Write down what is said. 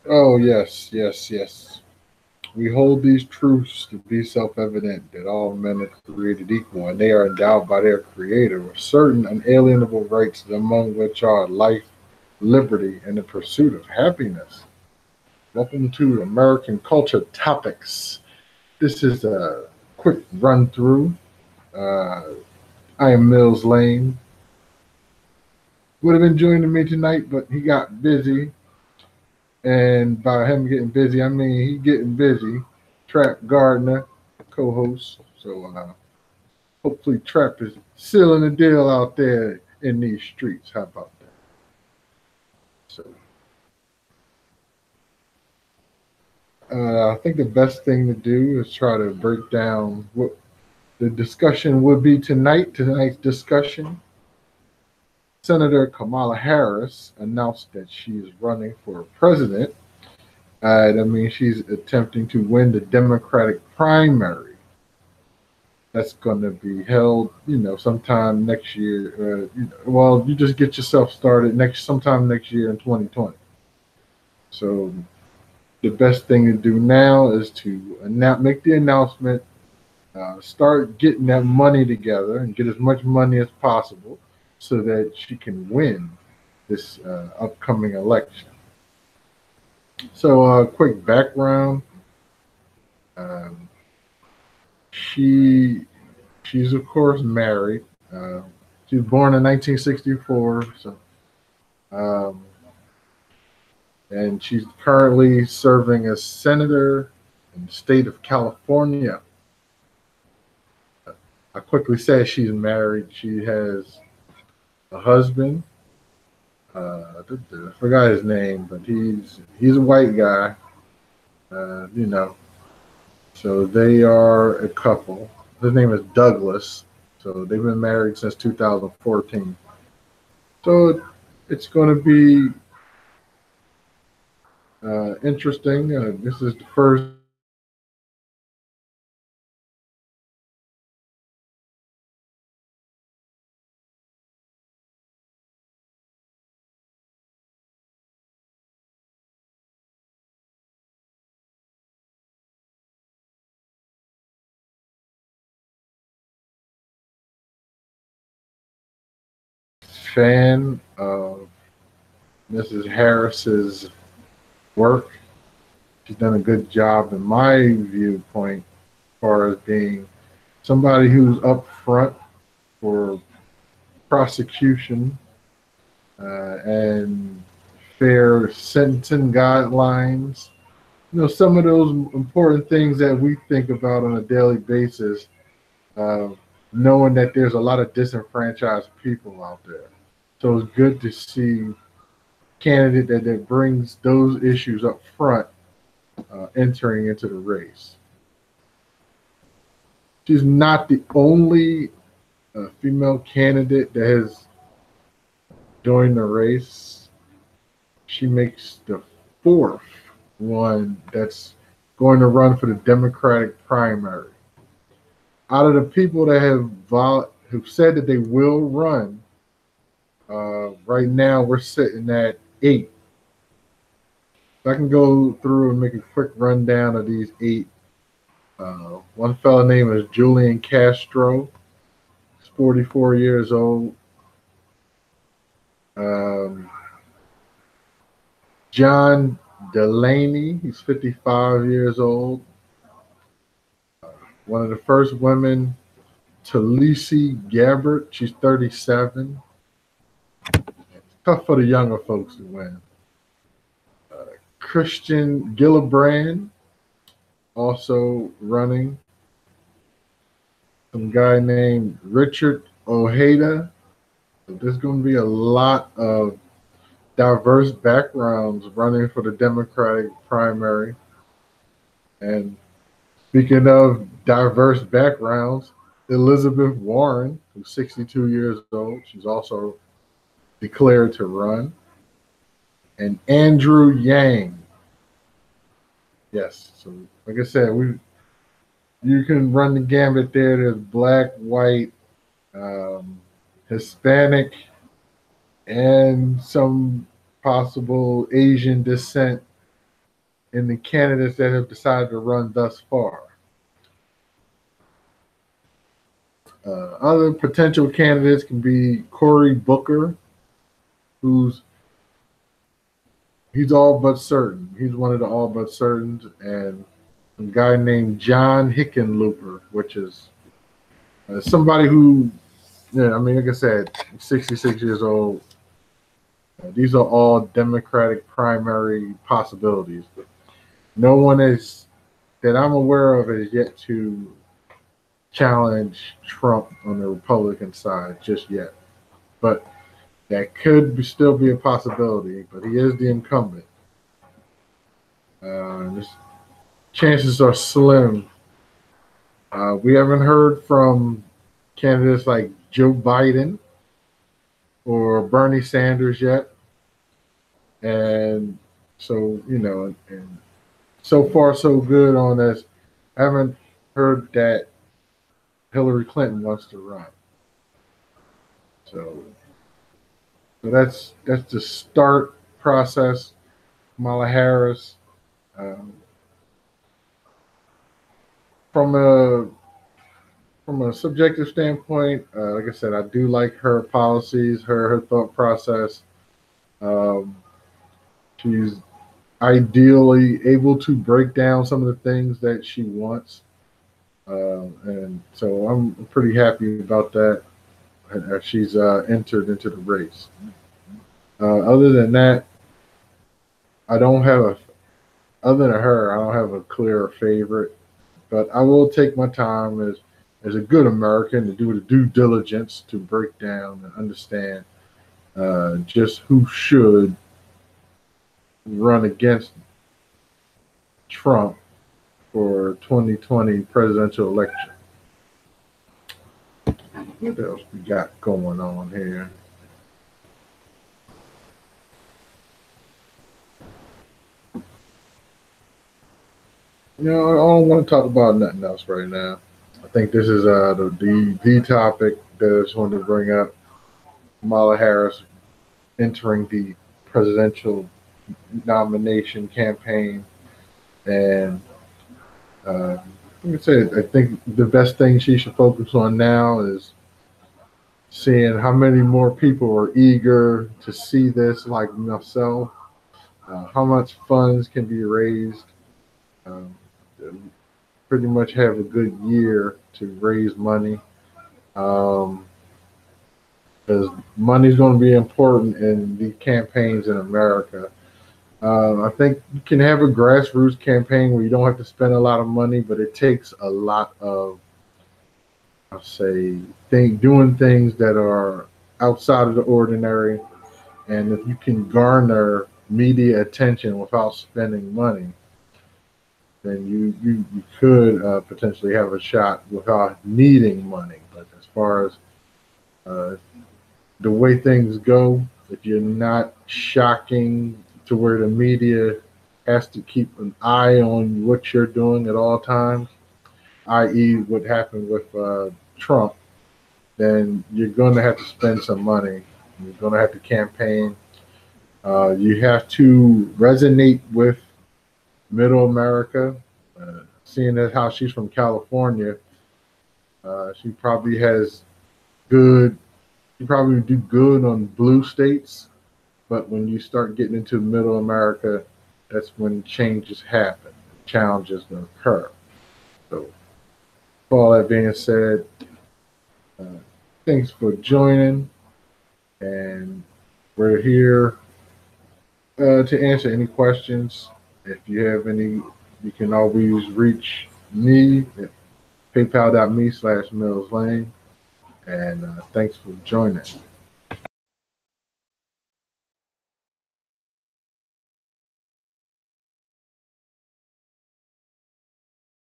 Oh, yes, yes, yes. We hold these truths to be self evident that all men are created equal and they are endowed by their Creator with certain unalienable rights, among which are life, liberty, and the pursuit of happiness. Welcome to American Culture Topics. This is a quick run through. Uh, I am Millz Lane. Would have been joining me tonight, but he got busy. And by him getting busy, I mean he getting busy. Trap Gardner, co-host. So hopefully Trap is sealing the deal out there in these streets. How about that? So I think the best thing to do is try to break down what the discussion would be tonight. Tonight's discussion. Senator Kamala Harris announced that she is running for president. That means she's attempting to win the Democratic primary. That's going to be held, sometime next year. Well, you just get yourself started sometime next year in 2020. So the best thing to do now is to make the announcement, start getting that money together, and get as much money as possible, so that she can win this upcoming election. So, quick background: um, she she's of course married. Uh, she was born in 1964, so um, and she's currently serving as senator in the state of California. I quickly say she's married. She has a husband. I forgot his name, but he's a white guy. Uh, you know, so they are a couple. His name is Douglas. So they've been married since 2014. So it's going to be interesting. This is the first fan of Mrs. Harris's work. She's done a good job, in my viewpoint, as far as being somebody who's up front for prosecution and fair sentencing guidelines. Some of those important things that we think about on a daily basis, uh, knowing that there's a lot of disenfranchised people out there. So it's good to see a candidate that brings those issues up front, entering into the race. She's not the only female candidate that has joined the race. She makes the fourth one that's going to run for the Democratic primary. Out of the people that who've said that they will run, right now we're sitting at 8. If I can go through and make a quick rundown of these 8. One fellow named is Julian Castro. He's 44 years old. Um, John Delaney, he's 55 years old. One of the first women, Tulsi Gabbard, she's 37. Tough for the younger folks to win. Christian Gillibrand, also running. Some guy named Richard Ojeda. So there's going to be a lot of diverse backgrounds running for the Democratic primary. And speaking of diverse backgrounds, Elizabeth Warren, who's 62 years old, she's also declared to run. And Andrew Yang. Yes, so like I said, you can run the gambit there. There's black, white, um, Hispanic, and some possible Asian descent in the candidates that have decided to run thus far. Other potential candidates can be Cory Booker, he's all but certain. He's one of the all but certains, and a guy named John Hickenlooper, which is somebody who, yeah, I mean, like I said, 66 years old. These are all Democratic primary possibilities, but no one is that I'm aware of is yet to challenge Trump on the Republican side just yet. But that could still be a possibility, but he is the incumbent. Chances are slim. We haven't heard from candidates like Joe Biden or Bernie Sanders yet. And so, and so far so good on this. I haven't heard that Hillary Clinton wants to run. So that's the start process. Kamala Harris, from a subjective standpoint, like I said, I do like her policies, her thought process. She's ideally able to break down some of the things that she wants, and so I'm pretty happy about that. She's entered into the race. Other than that, other than her, I don't have a clear favorite, but I will take my time as a good American to do the due diligence to break down and understand just who should run against Trump for 2020 presidential election. What else we got going on here? I don't want to talk about nothing else right now. I think this is the topic that I just wanted to bring up. Kamala Harris entering the presidential nomination campaign, and like I said, I think the best thing she should focus on now is seeing how many more people are eager to see this, like myself, how much funds can be raised. Pretty much have a good year to raise money, because money is going to be important in the campaigns in America. I think you can have a grassroots campaign where you don't have to spend a lot of money, but it takes a lot of, I'll say, doing things that are outside of the ordinary. And if you can garner media attention without spending money, then you could potentially have a shot without needing money. But as far as the way things go, if you're not shocking to where the media has to keep an eye on what you're doing at all times, i.e. what happened with Trump, then you're going to have to spend some money. You're going to have to campaign. You have to resonate with middle America. Seeing as how she's from California, she probably would do good on blue states. But when you start getting into middle America, that's when changes happen, challenges will occur. So, with all that being said, thanks for joining, and we're here to answer any questions. If you have any, you can always reach me at paypal.me/Millz Lane, and thanks for joining.